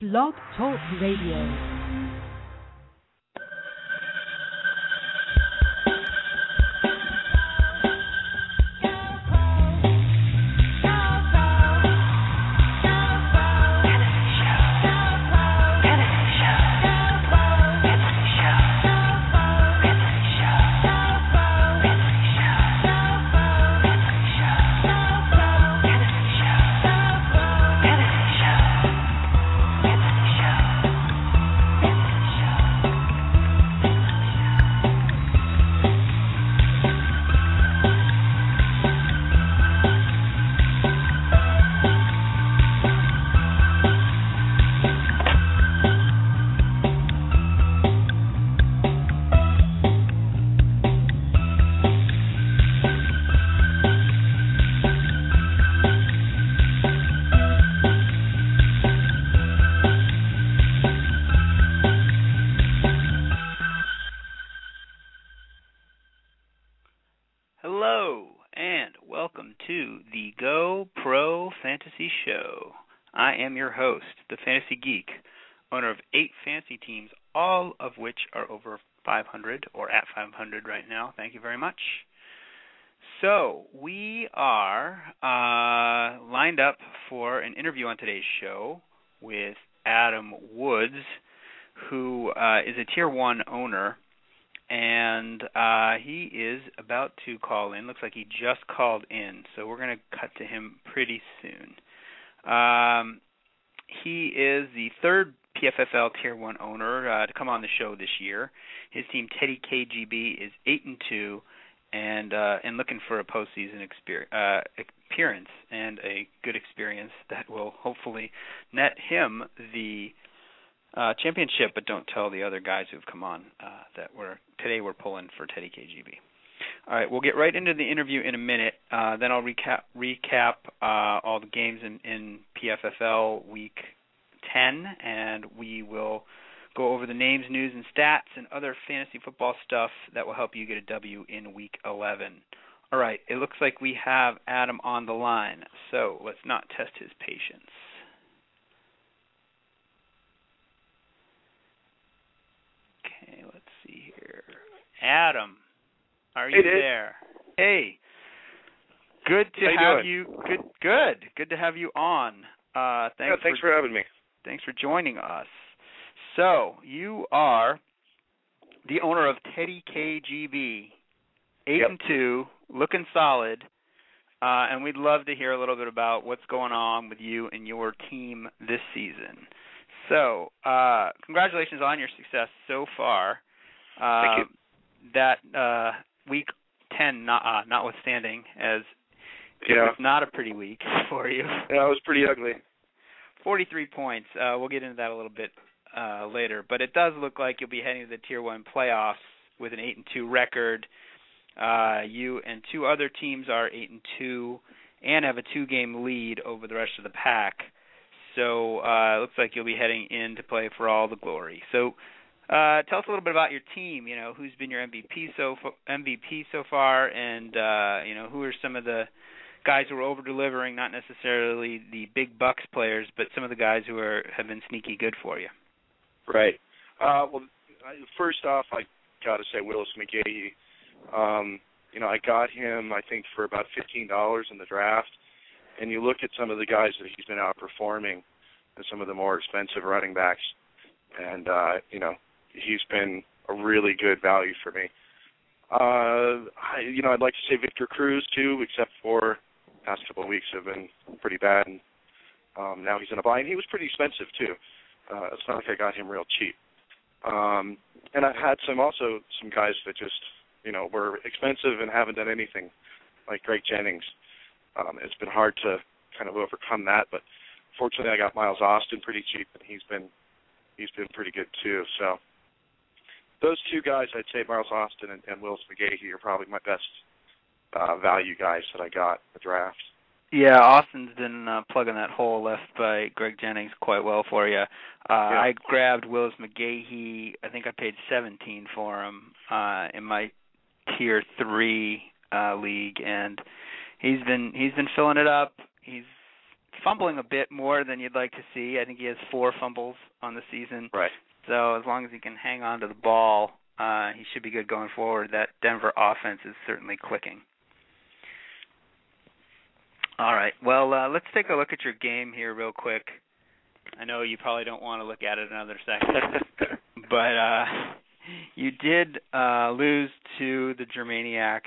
Blog Talk Radio. Hello, and welcome to the Go Pro Fantasy Show. I am your host, the Fantasy Geek, owner of 8 fantasy teams, all of which are over 500 or at 500 right now. Thank you very much. So, we are lined up for an interview on today's show with Adam Woods, who is a Tier 1 owner. And he is about to call in. Looks like he just called in, so we're going to cut to him pretty soon. He is the third PFFL Tier 1 owner to come on the show this year. His team, Teddy KGB, is 8-2 and looking for a postseason appearance and a good experience that will hopefully net him the championship, but don't tell the other guys who've come on that today we're pulling for Teddy KGB. All right, we'll get right into the interview in a minute. Then I'll recap all the games in PFFL Week 10, and we will go over the names, news, and stats, and other fantasy football stuff that will help you get a W in Week 11. All right, it looks like we have Adam on the line, so let's not test his patience. Adam, are you there? Hey, good to have you. Good to have you on. Thanks for having me. Thanks for joining us. So you are the owner of Teddy KGB, 8-2, looking solid, and we'd love to hear a little bit about what's going on with you and your team this season. So, congratulations on your success so far. Thank you. That Week 10 notwithstanding, as it was not a pretty week for you. Yeah, it was pretty ugly. 43 points. We'll get into that a little bit later. But it does look like you'll be heading to the Tier 1 playoffs with an 8-2 record. You and 2 other teams are 8-2 and have a 2-game lead over the rest of the pack. So it looks like you'll be heading in to play for all the glory. So tell us a little bit about your team. You know, who's been your MVP so far, and who are some of the guys who are over delivering, not necessarily the big bucks players, but some of the guys who have been sneaky good for you. Right. First off, I got to say Willis McGahee. I got him I think for about $15 in the draft, and you look at some of the guys that he's been outperforming, and some of the more expensive running backs, and he's been a really good value for me. I'd like to say Victor Cruz too, except for the past couple of weeks have been pretty bad. And now he's in a bye, and he was pretty expensive too. It's not like I got him real cheap. And I've had some guys that just were expensive and haven't done anything, like Greg Jennings. It's been hard to kind of overcome that, but fortunately I got Miles Austin pretty cheap, and he's been pretty good too. So those 2 guys, I'd say Miles Austin and Willis McGahee, are probably my best value guys that I got in the draft. Yeah, Austin's been plugging that hole left by Greg Jennings quite well for you. I grabbed Willis McGahee. I think I paid $17 for him in my Tier 3 league, and he's been filling it up. He's fumbling a bit more than you'd like to see. I think he has 4 fumbles on the season. Right. So as long as he can hang on to the ball, he should be good going forward. That Denver offense is certainly clicking. All right. Well, let's take a look at your game here real quick. I know you probably don't want to look at it another second, but you did lose to the Germaniacs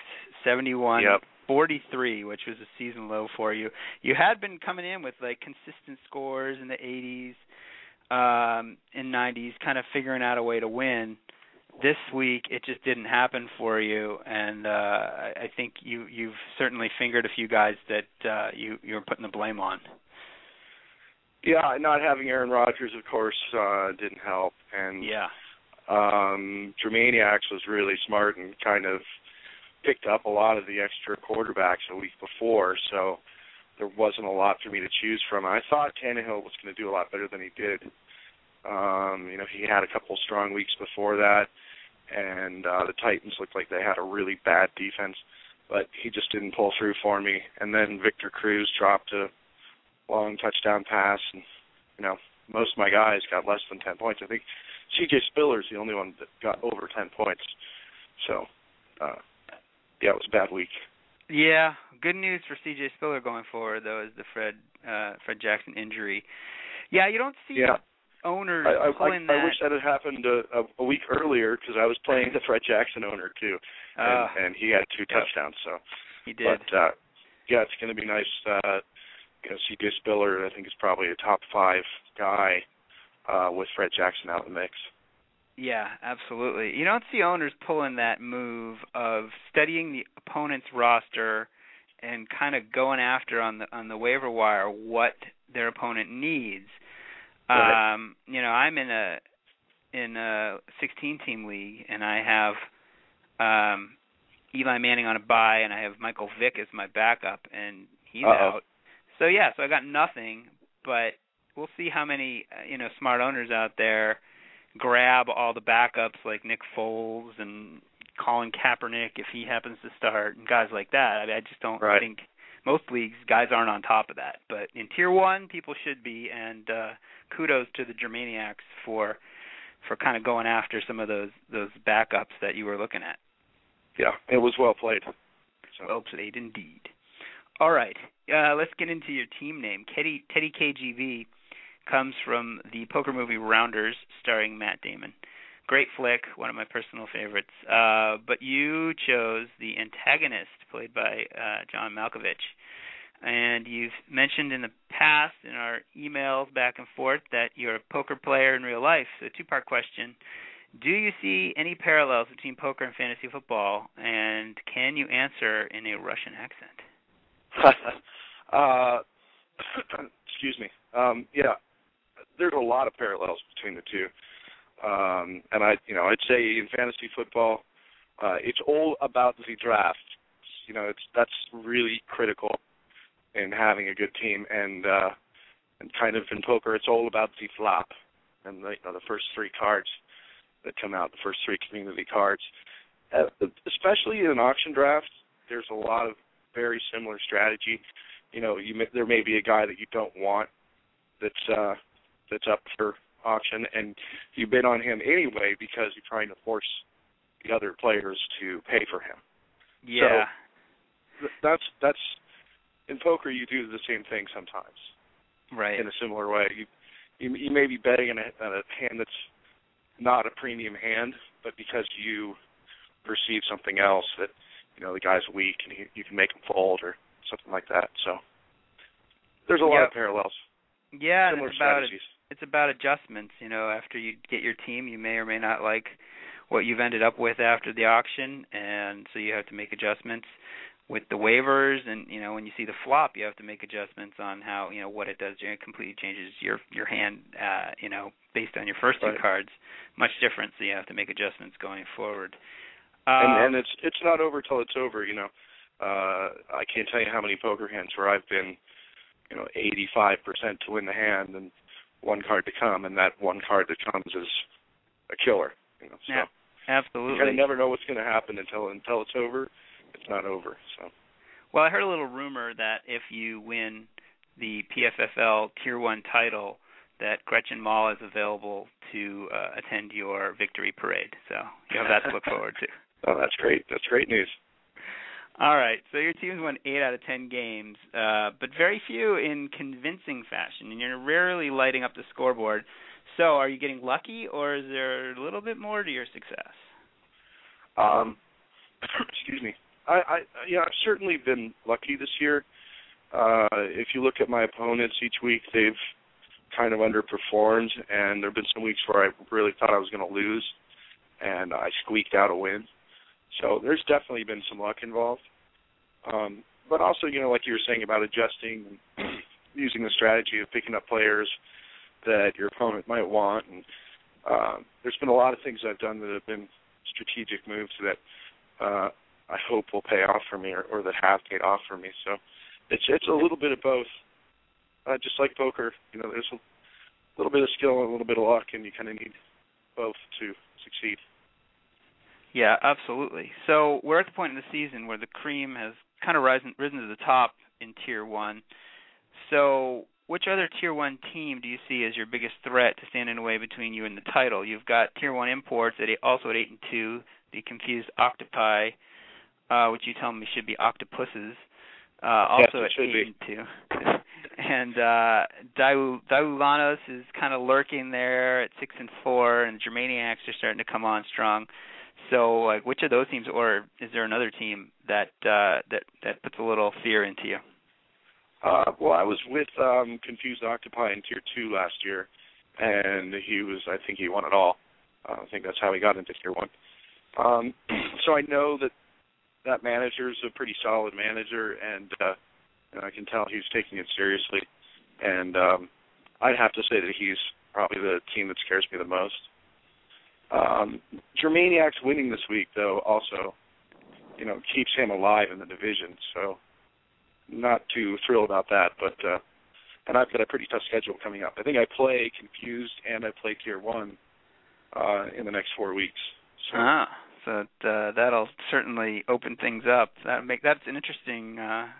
71-43, which was a season low for you. You had been coming in with like consistent scores in the 80s and 90s, kind of figuring out a way to win. This week, it just didn't happen for you, and I think you've certainly fingered a few guys that you're putting the blame on. Yeah, not having Aaron Rodgers, of course, didn't help. And Germaniacs was really smart and kind of picked up a lot of the extra quarterbacks a week before, so there wasn't a lot for me to choose from. I thought Tannehill was going to do a lot better than he did. He had a couple strong weeks before that, and the Titans looked like they had a really bad defense, but he just didn't pull through for me. And then Victor Cruz dropped a long touchdown pass, and most of my guys got less than 10 points. I think C.J. Spiller's the only one that got over 10 points. So, it was a bad week. Yeah, good news for C.J. Spiller going forward, though, is the Fred Jackson injury. Yeah, you don't see owners pulling that. I wish that had happened a week earlier because I was playing the Fred Jackson owner, too, and he had 2 touchdowns. So he did. But, it's going to be nice. C.J. Spiller, I think, is probably a top 5 guy with Fred Jackson out in the mix. Yeah, absolutely. You don't see owners pulling that move of studying the opponent's roster and kind of going after on the waiver wire what their opponent needs. Right. I'm in a 16-team league, and I have Eli Manning on a bye, and I have Michael Vick as my backup, and he's out. So I got nothing, but we'll see how many smart owners out there grab all the backups like Nick Foles and Colin Kaepernick if he happens to start and guys like that. I just don't think most leagues guys aren't on top of that. But in Tier 1, people should be, and kudos to the Germaniacs for kind of going after some of those backups that you were looking at. Yeah, it was well played. So. Well played indeed. All right, let's get into your team name. Teddy KGB comes from the poker movie Rounders, starring Matt Damon. Great flick, one of my personal favorites. But you chose the antagonist, played by John Malkovich. And you've mentioned in the past, in our emails back and forth, that you're a poker player in real life. So 2-part question. Do you see any parallels between poker and fantasy football? And can you answer in a Russian accent? Excuse me. There's a lot of parallels between the two, and I'd say in fantasy football, it's all about the draft. That's really critical in having a good team, and kind of in poker, it's all about the flop and the first 3 cards that come out, the first 3 community cards. Especially in an auction draft, there's a lot of very similar strategy. There may be a guy that you don't want that's up for auction, and you bid on him anyway because you're trying to force the other players to pay for him. Yeah. So that's in poker you do the same thing sometimes. Right. In a similar way. You may be betting on a hand that's not a premium hand, but because you perceive something else that the guy's weak and you can make him fold or something like that. So there's a lot of parallels. Yeah, similar strategies. It's about adjustments. After you get your team, you may or may not like what you've ended up with after the auction, and so you have to make adjustments with the waivers. And when you see the flop, you have to make adjustments on how what it does. It completely changes your hand. Based on your first 2 cards, much different. So you have to make adjustments going forward. And it's not over till it's over. I can't tell you how many poker hands where I've been 85% to win the hand and 1 card to come, and that 1 card that comes is a killer. So yeah, absolutely. You kind of never know what's going to happen until it's over. It's not over. So. Well, I heard a little rumor that if you win the PFFL Tier 1 title, that Gretchen Mall is available to attend your victory parade. So you have that to look forward to. Oh, that's great. That's great news. All right, so your team's won 8 out of 10 games, but very few in convincing fashion, and you're rarely lighting up the scoreboard. So are you getting lucky, or is there a little bit more to your success? Excuse me. I've certainly been lucky this year. If you look at my opponents each week, they've kind of underperformed, and there have been some weeks where I really thought I was going to lose, and I squeaked out a win. So there's definitely been some luck involved. But also, like you were saying about adjusting and using the strategy of picking up players that your opponent might want. And there's been a lot of things I've done that have been strategic moves that I hope will pay off for me or that have paid off for me. So it's a little bit of both. Just like poker, there's a little bit of skill and a little bit of luck, and you kind of need both to succeed. Yeah, absolutely. So we're at the point in the season where the cream has kind of risen to the top in Tier 1. So which other Tier 1 team do you see as your biggest threat to stand in the way between you and the title? You've got Tier 1 Imports also at 8-2, the Confused Octopi, which you tell me should be octopuses, also yes, at 8-2. And Daulanos is kind of lurking there at 6-4, and Germaniacs are starting to come on strong. So, which of those teams, or is there another team that puts a little fear into you? Well, I was with Confused Octopi in Tier 2 last year, and I think he won it all. I think that's how he got into Tier 1. So I know that manager is a pretty solid manager, and I can tell he's taking it seriously. And I'd have to say that he's probably the team that scares me the most. Germaniacs winning this week, though, also, keeps him alive in the division. So not too thrilled about that. But and I've got a pretty tough schedule coming up. I think I play Confused and I play Tier 1 in the next 4 weeks. So that'll certainly open things up. That's an interesting.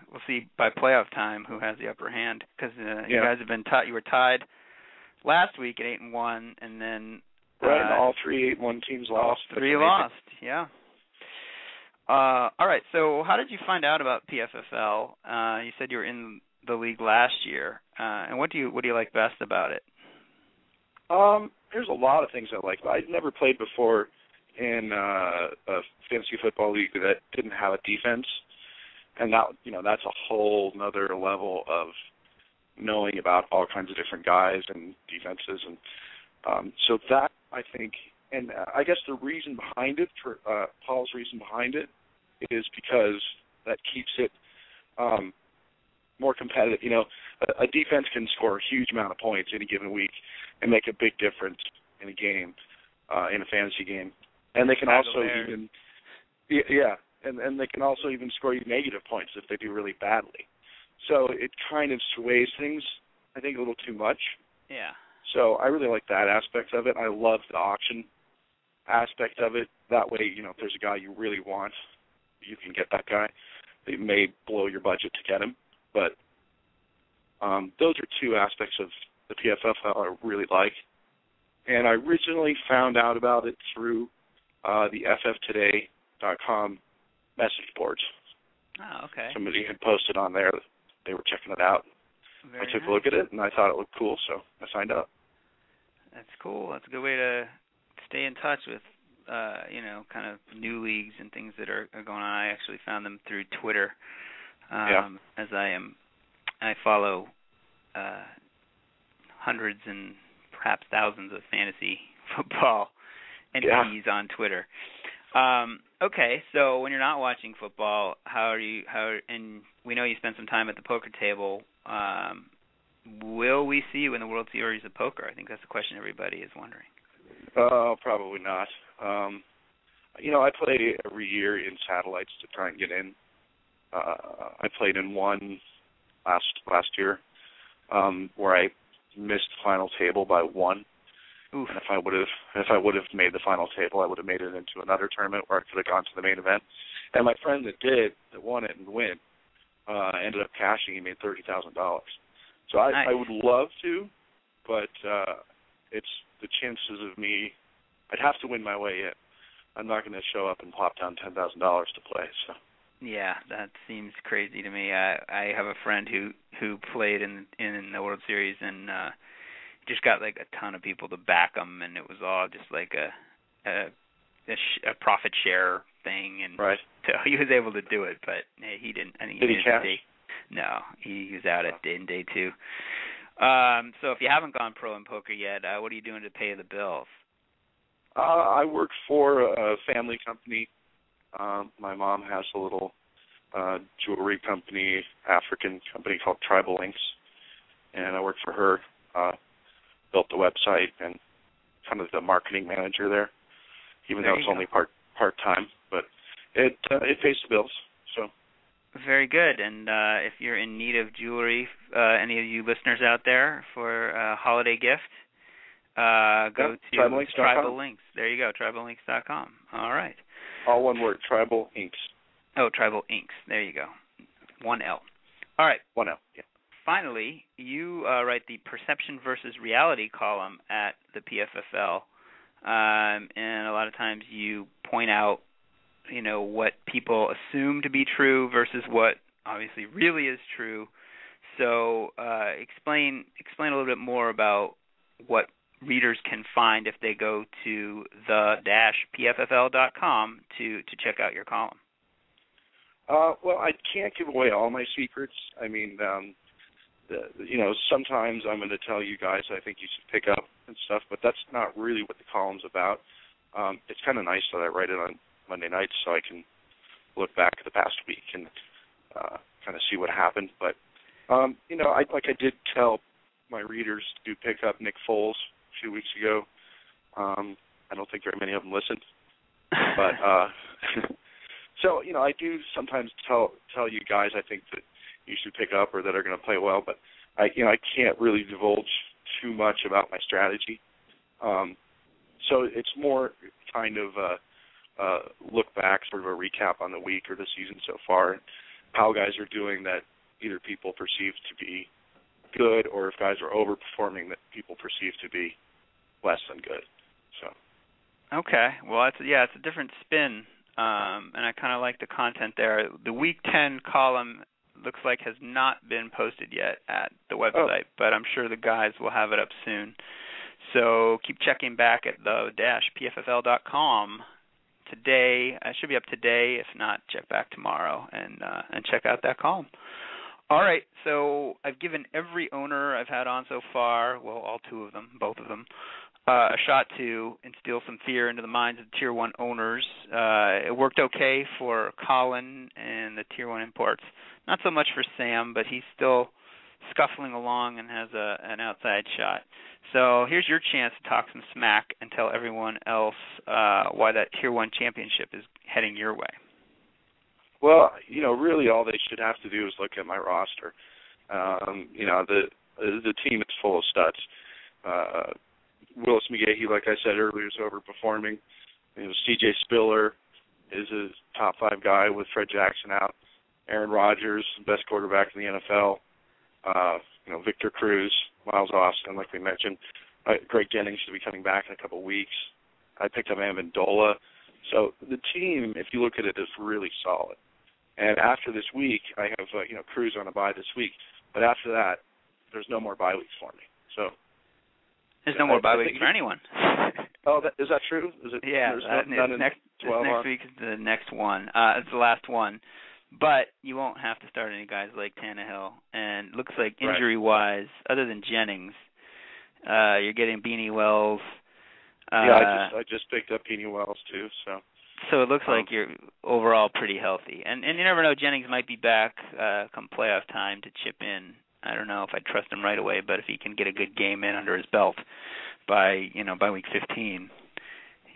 We'll see by playoff time who has the upper hand, because you guys have been you were tied last week at 8-1, and then and all 3 8-1 teams lost. 3 lost, yeah. All right. So how did you find out about PFFL? You said you were in the league last year, and what do you like best about it? There's a lot of things I like. I'd never played before in a fantasy football league that didn't have a defense, and that's a whole another level of knowing about all kinds of different guys and defenses, and so that, I think, and I guess the reason behind it, for Paul's reason behind it, is because that keeps it more competitive. A defense can score a huge amount of points any given week and make a big difference in a game, in a fantasy game. And they can also even, and they can also even score you negative points if they do really badly. So it kind of sways things, I think, a little too much. Yeah. So I really like that aspect of it. I love the auction aspect of it. That way, if there's a guy you really want, you can get that guy. It may blow your budget to get him, but those are 2 aspects of the PFFL I really like. And I originally found out about it through the fftoday.com message boards. Oh, okay. Somebody had posted on there. They were checking it out. Very I took nice. a look at it, and I thought it looked cool, so I signed up. That's cool. That's a good way to stay in touch with, kind of new leagues and things that are going on. I actually found them through Twitter, as I follow hundreds and perhaps thousands of fantasy football entities on Twitter. Okay, so when you're not watching football, and we know you spend some time at the poker table, will we see you in the World Series of Poker? I think that's the question everybody is wondering. Probably not. I play every year in satellites to try and get in. I played in one last year where I missed the final table by 1. Oof. And if I would have made the final table, I would have made it into another tournament where I could have gone to the main event. And my friend that won it and win, ended up cashing. He made $30,000. So nice. I would love to, but it's the chances of me. I'd have to win my way in. I'm not going to show up and plop down $10,000 to play. So. Yeah, that seems crazy to me. I have a friend who played in the World Series and just got like a ton of people to back him, and it was all just like a profit share thing, and right. So he was able to do it, but he didn't. I think Did he cash? No, he was out in day 2. So if you haven't gone pro in poker yet, what are you doing to pay the bills? I work for a family company. My mom has a little jewelry company, African company called Tribal Links, and I work for her. Built the website and kind of the marketing manager there, even though it's only part-time, but it pays the bills. So very good. And if you're in need of jewelry, any of you listeners out there for a holiday gift, go to Tribal Links. There you go, triballinks.com. All right. All one word, Tribal Inks. Oh, Tribal Inks. There you go. 1 L. All right. 1 L, yeah. Finally, you write the Perception versus Reality column at the PFFL, and a lot of times you point out, what people assume to be true versus what obviously really is true. So explain a little bit more about what readers can find if they go to the-pffl.com to check out your column. Well, I can't give away all my secrets. I mean, sometimes I'm going to tell you guys I think you should pick up and stuff, but that's not really what the column's about. It's kind of nice that I write it on Monday nights so I can look back at the past week and kind of see what happened. But, I did tell my readers to pick up Nick Foles a few weeks ago. I don't think very many of them listened. But, so, I do sometimes tell you guys I think that you should pick up or that are going to play well, but I can't really divulge too much about my strategy. So it's more kind of a look back, sort of a recap on the week or the season so far, and how guys are doing that either people perceive to be good or if guys are overperforming that people perceive to be less than good. So. Okay. Well, it's a different spin, and I kind of like the content there. The Week 10 column looks like has not been posted yet at the website, but I'm sure the guys will have it up soon. So keep checking back at the-pffl.com today. It should be up today. If not, check back tomorrow and check out that column. All right, so I've given every owner I've had on so far, well, all 2 of them, both of them, a shot to instill some fear into the minds of Tier 1 owners. It worked okay for Colin and the Tier 1 imports. Not so much for Sam, but he's still scuffling along and has an outside shot. So here's your chance to talk some smack and tell everyone else why that Tier 1 championship is heading your way. Well, really all they should have to do is look at my roster. The team is full of studs. Willis McGahee, like I said earlier, is overperforming. C.J. Spiller is a top 5 guy with Fred Jackson out. Aaron Rodgers, best quarterback in the NFL. Victor Cruz, Miles Austin, like we mentioned. Greg Jennings should be coming back in a couple of weeks. I picked up Amendola. So the team, if you look at it, is really solid. And after this week, I have Cruz on a bye this week. But after that, there's no more bye weeks for me. So there's no more bye weeks for anyone. Oh, is that true? Is it? Yeah, next week is the next one. It's the last one. But you won't have to start any guys like Tannehill. And it looks like injury-wise, other than Jennings, you're getting Beanie Wells. I just picked up Beanie Wells too. So it looks like you're overall pretty healthy. And you never know, Jennings might be back come playoff time to chip in. I don't know if I trust him right away, but if he can get a good game in under his belt by week 15.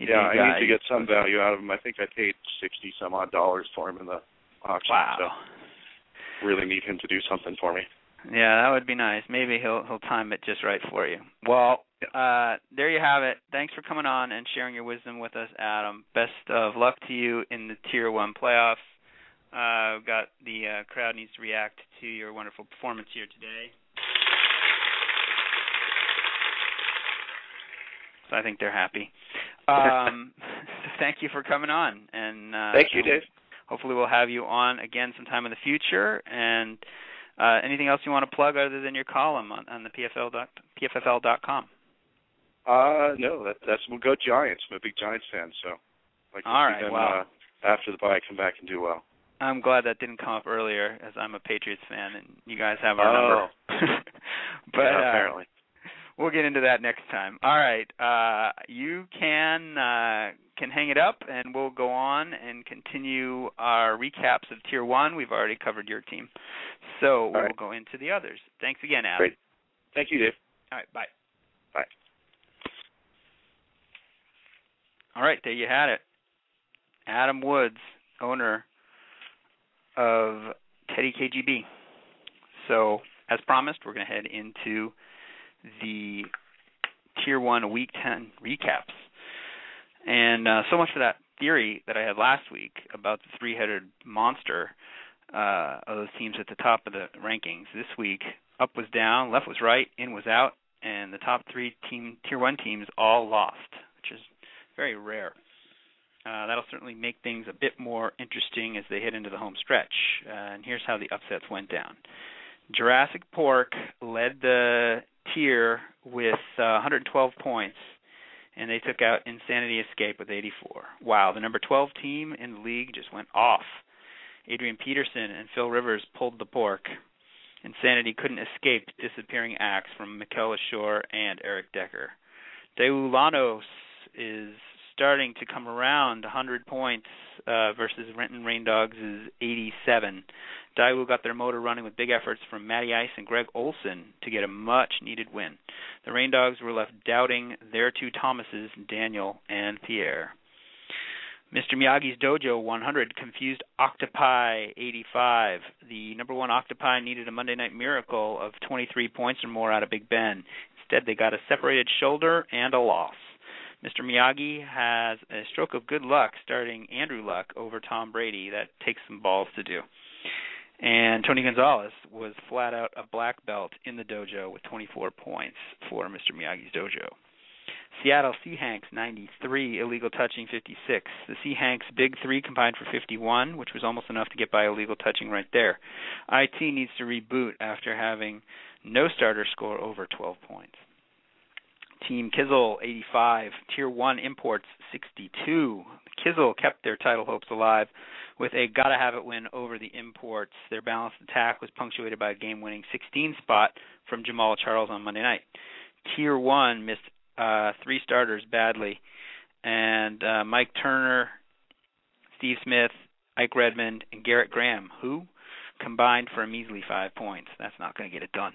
I need to get some value out of him. I think I paid $60-some odd for him in the auction. Wow. So really need him to do something for me. Yeah, that would be nice. Maybe he'll time it just right for you. Well, there you have it. Thanks for coming on and sharing your wisdom with us, Adam. Best of luck to you in the Tier 1 playoffs. We've got the crowd needs to react to your wonderful performance here today. so I think they're happy. So thank you for coming on. And thank you, Dave. Hopefully we'll have you on again sometime in the future. And anything else you want to plug other than your column on the PFFL.com? No, that's we'll go Giants. I'm a big Giants fan, so I'd like to see them after the bye come back and do well. I'm glad that didn't come up earlier, as I'm a Patriots fan, and you guys have our number. But yeah, apparently. We'll get into that next time. All right. You can hang it up, and we'll go on and continue our recaps of Tier 1. We've already covered your team. So we'll go into the others. Thanks again, Adam. Great. Thank you, Dave. All right. Bye. Bye. All right. There you had it. Adam Woods, owner of Teddy KGB. So, as promised, we're going to head into the Tier 1 Week 10 recaps. And so much for that theory that I had last week about the three-headed monster of those teams at the top of the rankings. This week, up was down, left was right, in was out, and the top three Tier 1 teams all lost, which is very rare. That'll certainly make things a bit more interesting as they head into the home stretch. And here's how the upsets went down. Jurassic Pork led the tier with 112 points, and they took out Insanity Escape with 84. Wow, the number 12 team in the league just went off. Adrian Peterson and Phil Rivers pulled the pork. Insanity couldn't escape disappearing acts from Mikel Ashore and Eric Decker. Daewoo Lanos is starting to come around, 100 points versus Renton Rain Dogs' 87. Daewoo got their motor running with big efforts from Matty Ice and Greg Olson to get a much-needed win. The Rain Dogs were left doubting their two Thomases, Daniel and Pierre. Mr. Miyagi's Dojo 100 confused Octopi 85. The number one Octopi needed a Monday Night Miracle of 23 points or more out of Big Ben. Instead, they got a separated shoulder and a loss. Mr. Miyagi has a stroke of good luck starting Andrew Luck over Tom Brady. That takes some balls to do. And Tony Gonzalez was flat out a black belt in the dojo with 24 points for Mr. Miyagi's Dojo. Seattle Seahanks 93, illegal touching 56. The Seahanks big three combined for 51, which was almost enough to get by illegal touching right there. IT needs to reboot after having no starter score over 12 points. Team Kizzle 85, Tier 1 Imports 62. Kizzle kept their title hopes alive with a gotta-have-it win over the Imports. Their balanced attack was punctuated by a game-winning 16 spot from Jamal Charles on Monday night. Tier 1 missed three starters badly, and Mike Turner, Steve Smith, Ike Redmond, and Garrett Graham, who combined for a measly 5 points. That's not going to get it done.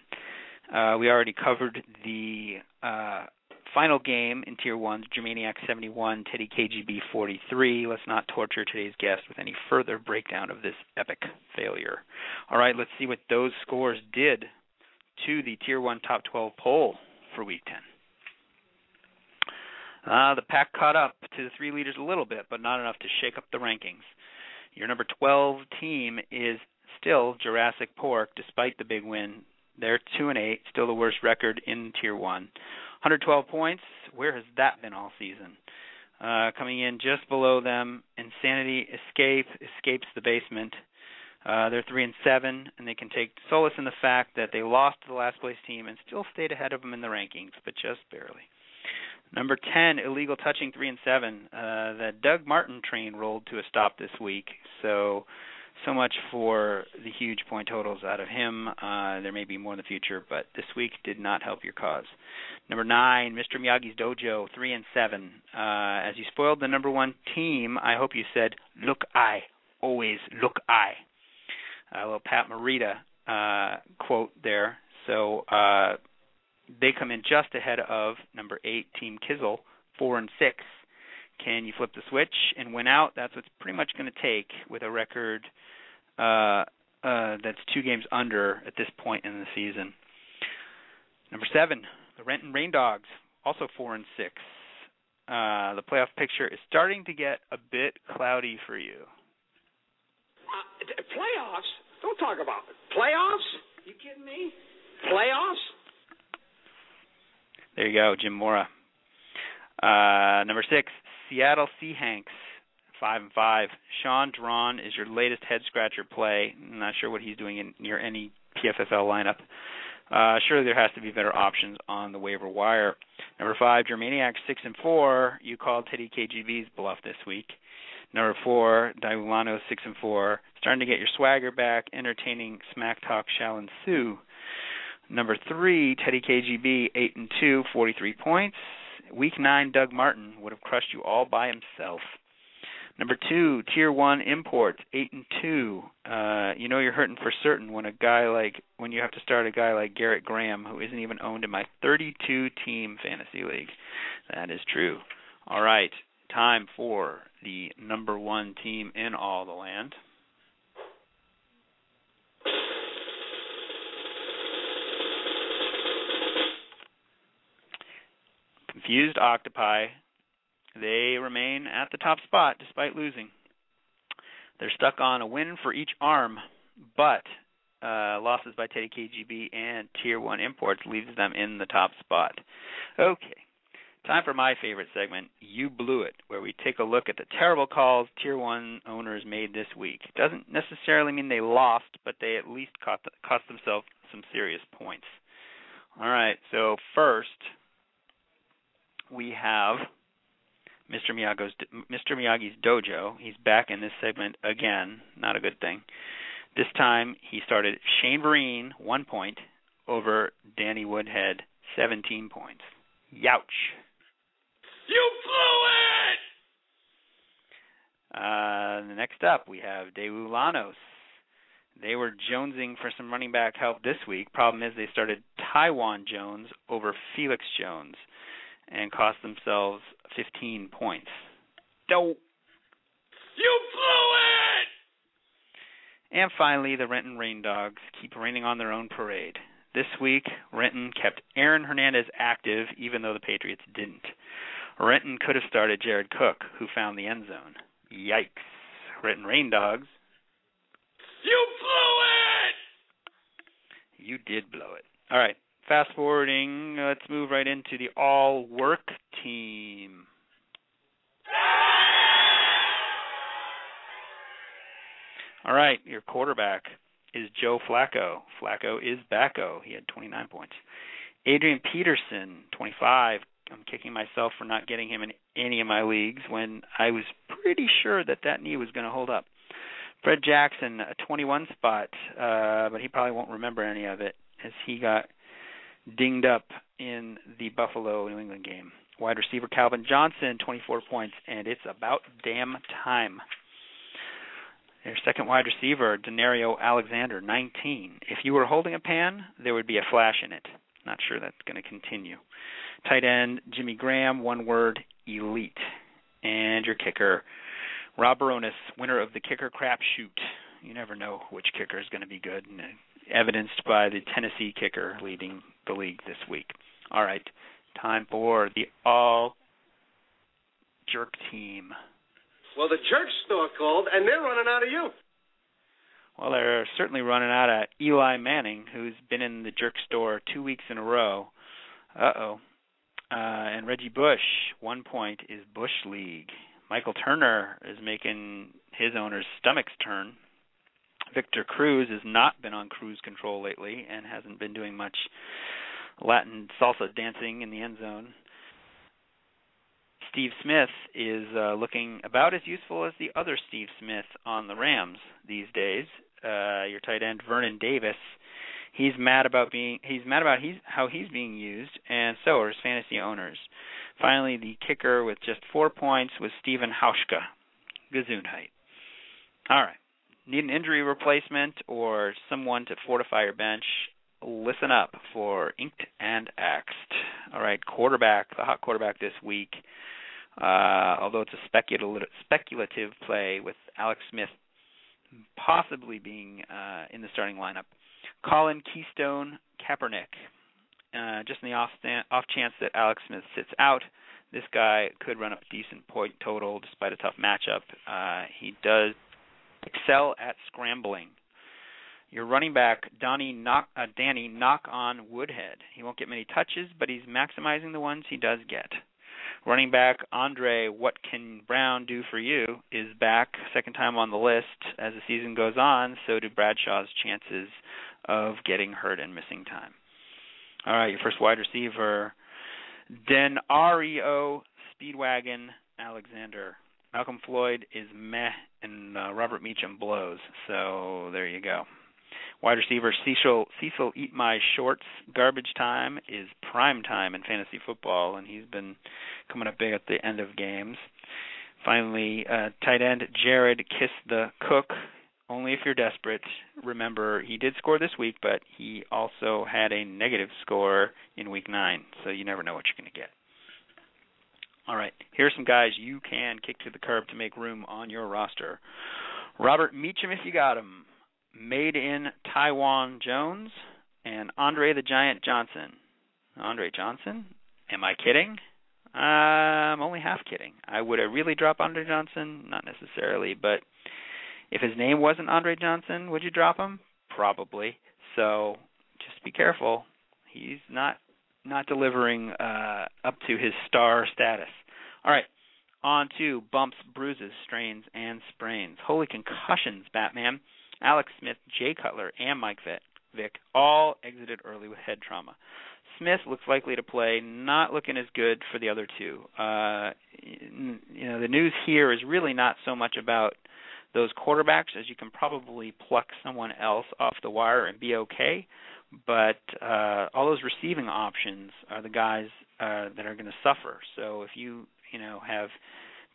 We already covered the final game in Tier 1, Germaniac 71, Teddy KGB 43. Let's not torture today's guest with any further breakdown of this epic failure. All right, let's see what those scores did to the Tier 1 Top 12 poll for Week 10. The pack caught up to the three leaders a little bit, but not enough to shake up the rankings. Your number 12 team is still Jurassic Pork, despite the big win. They're 2-8, still the worst record in Tier 1. 112 points. Where has that been all season? Coming in just below them, Insanity escapes the basement. They're 3-7, and they can take solace in the fact that they lost to the last place team and still stayed ahead of them in the rankings, but just barely. Number 10, Illegal Touching 3-7. The Doug Martin train rolled to a stop this week, so much for the huge point totals out of him. There may be more in the future, but this week did not help your cause. Number 9, Mr. Miyagi's Dojo 3-7. As you spoiled the number 1 team, I hope you said, "Look I, always look I." A little Pat Morita quote there. So they come in just ahead of number 8, Team Kizzle, 4-6. Can you flip the switch and win out? That's what's pretty much going to take with a record that's 2 games under at this point in the season. Number 7, the Renton Rain Dogs, also 4-6. The playoff picture is starting to get a bit cloudy for you. Playoffs? Don't talk about it. Playoffs? You kidding me? Playoffs? There you go, Jim Mora. Number 6, Seattle Seahawks, 5-5. Sean Drawn is your latest head-scratcher play. I'm not sure what he's doing near any PFFL lineup. Surely there has to be better options on the waiver wire. Number 5, Germaniac, 6-4. You called Teddy KGB's bluff this week. Number 4, Daulano, 6-4. Starting to get your swagger back. Entertaining smack talk shall ensue. Number 3, Teddy KGB, 8-2, 43 points. Week 9, Doug Martin would have crushed you all by himself. Number 2, Tier 1 Imports, 8-2. You know you're hurting for certain when you have to start a guy like Garrett Graham, who isn't even owned in my 32-team fantasy league. That is true. All right, time for the number 1 team in all the land. Confused Octopi. They remain at the top spot despite losing. They're stuck on a win for each arm, but losses by Teddy KGB and Tier 1 Imports leaves them in the top spot. Okay, time for my favorite segment, You Blew It, where we take a look at the terrible calls Tier 1 owners made this week. Doesn't necessarily mean they lost, but they at least cost themselves some serious points. All right, so first we have Mr. Miyagi's Dojo. He's back in this segment again. Not a good thing. This time he started Shane Vereen, 1 point, over Danny Woodhead, 17 points. Youch. You blew it! Next up, we have Daulanos. They were jonesing for some running back help this week. Problem is they started Taiwan Jones over Felix Jones and cost themselves 15 points. Dope. You blew it! And finally, the Renton Rain Dogs keep raining on their own parade. This week, Renton kept Aaron Hernandez active, even though the Patriots didn't. Renton could have started Jared Cook, who found the end zone. Yikes. Renton Rain Dogs. You blew it! You did blow it. All right. Fast forwarding, let's move right into the all-work team. All right, your quarterback is Joe Flacco. Flacco is backo. He had 29 points. Adrian Peterson, 25. I'm kicking myself for not getting him in any of my leagues when I was pretty sure that knee was going to hold up. Fred Jackson, a 21 spot, but he probably won't remember any of it as he got dinged up in the Buffalo-New England game. Wide receiver Calvin Johnson, 24 points, and it's about damn time. Their second wide receiver, Denario Alexander, 19. If you were holding a pan, there would be a flash in it. Not sure that's going to continue. Tight end, Jimmy Graham, one word, elite. And your kicker, Rob Baronis, winner of the kicker crapshoot. You never know which kicker is going to be good, and evidenced by the Tennessee kicker leading the league this week. All right, time for the all-jerk team. Well, the jerk store called, and they're running out of you. Well, they're certainly running out of Eli Manning, who's been in the jerk store 2 weeks in a row. And Reggie Bush, 1 point, is Bush League. Michael Turner is making his owner's stomachs turn. Victor Cruz has not been on cruise control lately and hasn't been doing much Latin salsa dancing in the end zone. Steve Smith is looking about as useful as the other Steve Smith on the Rams these days. Your tight end Vernon Davis, he's mad about how he's being used, and so are his fantasy owners. Finally, the kicker with just 4 points was Stephen Hauschka. Gesundheit. All right. Need an injury replacement or someone to fortify your bench? Listen up for Inked and Axed. All right, quarterback, the hot quarterback this week, although it's a speculative play with Alex Smith possibly being in the starting lineup. Colin Keystone Kaepernick. Just in the off chance that Alex Smith sits out, this guy could run up a decent point total despite a tough matchup. He does excel at scrambling. Your running back, Danny Knock on Woodhead. He won't get many touches, but he's maximizing the ones he does get. Running back Andre What Can Brown Do For You is back, second time on the list. As the season goes on, so do Bradshaw's chances of getting hurt and missing time. All right, your first wide receiver, Denario Speedwagon Alexander. Malcolm Floyd is meh, and Robert Meacham blows. So there you go. Wide receiver Cecil Eat My Shorts. Garbage time is prime time in fantasy football, and he's been coming up big at the end of games. Finally, tight end Jared Kiss the Cook. Only if you're desperate. Remember, he did score this week, but he also had a negative score in Week 9, so you never know what you're going to get. All right, here are some guys you can kick to the curb to make room on your roster. Robert Meacham, if you got him. Made in Taiwan Jones, and Andre the Giant Johnson. Andre Johnson? Am I kidding? I'm only half kidding. Would I really drop Andre Johnson? Not necessarily, but if his name wasn't Andre Johnson, would you drop him? Probably. So just be careful. He's not delivering up to his star status. All right, on to bumps, bruises, strains, and sprains. Holy concussions, Batman. Alex Smith, Jay Cutler, and Mike Vick all exited early with head trauma. Smith looks likely to play, not looking as good for the other two. The news here is really not so much about those quarterbacks, as you can probably pluck someone else off the wire and be okay, but all those receiving options are the guys that are going to suffer. So if you have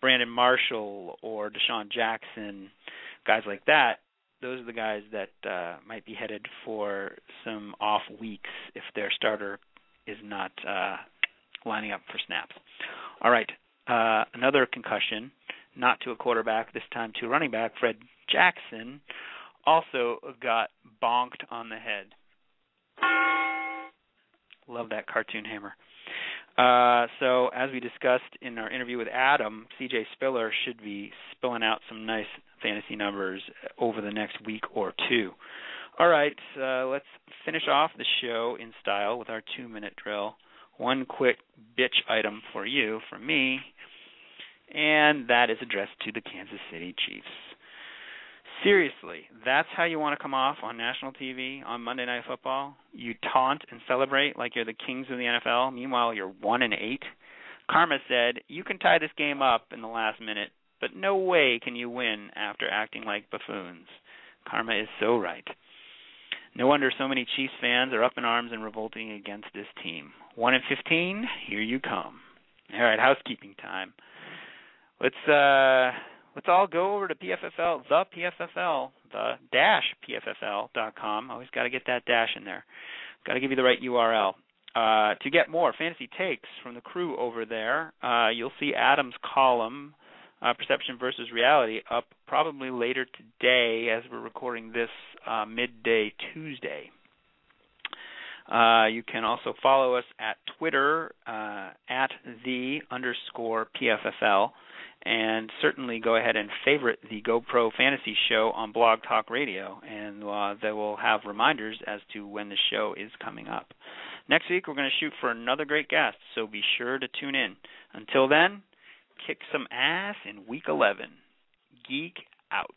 Brandon Marshall or Deshaun Jackson, guys like that, those are the guys that might be headed for some off weeks if their starter is not lining up for snaps. All right, another concussion, not to a quarterback, this time to a running back. Fred Jackson also got bonked on the head. Love that cartoon hammer. So as we discussed in our interview with Adam, C.J. Spiller should be spilling out some nice fantasy numbers over the next week or two. All right, let's finish off the show in style with our 2-minute drill. One quick bitch item for you, from me, and that is addressed to the Kansas City Chiefs. Seriously, that's how you want to come off on national TV on Monday Night Football? You taunt and celebrate like you're the kings of the NFL. Meanwhile, you're 1-8. Karma said, you can tie this game up in the last minute, but no way can you win after acting like buffoons. Karma is so right. No wonder so many Chiefs fans are up in arms and revolting against this team. 1-15, here you come. All right, housekeeping time. Let's all go over to PFFL, the PFFL.com. Always got to get that dash in there. Got to give you the right URL. To get more fantasy takes from the crew over there, you'll see Adam's column, Perception versus Reality, up probably later today as we're recording this midday Tuesday. You can also follow us at Twitter at @the_PFFL, and certainly go ahead and favorite the GoPro Fantasy Show on Blog Talk Radio, and they will have reminders as to when the show is coming up. Next week, we're going to shoot for another great guest, so be sure to tune in. Until then, kick some ass in Week 11. Geek out.